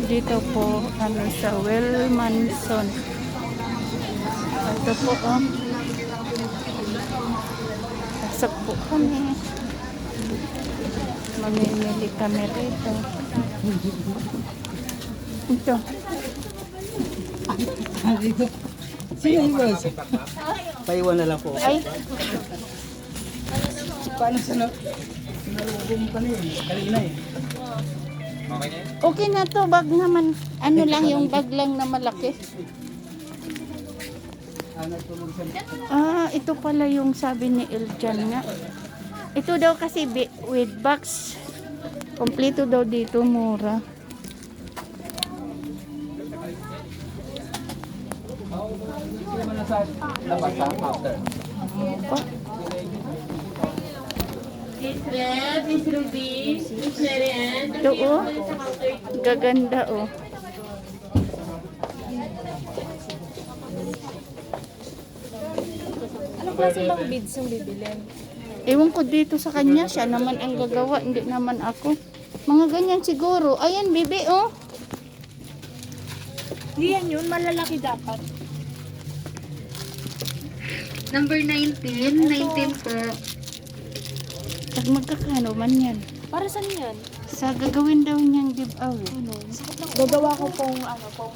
Dito po kami sa Manson. Ito po, oh. Pasok po kami. Mamimili kami rito. Ito. Sino yung boss? Paiwan na lang po. Ay, Paano sa sinalubong ka na yun? Kanina eh. okay na to. Bag naman. Ano lang yung bag lang na malaki. Nagtulog siya. Ito pala yung sabi ni Eljan nga. Ito daw kasi with box. Kompleto daw dito, mura. Hindi naman nasa labas ha, after. Oh, Miss Red, Miss Ruby, Miss Marian. ito oh. Gaganda oh. Anong klase bang beads yung bibilin? Ewan ko dito sa kanya. Siya naman ang gagawa. Hindi naman ako. Mga ganyan siguro. Ayan, bibi oh. Hindi yan yun, malalaki dapat. Number 19, 19 po. Pag magkakano man yan. Para saan yan? Sa gagawin daw niyang giveaway. Gagawa ko pong ano, pong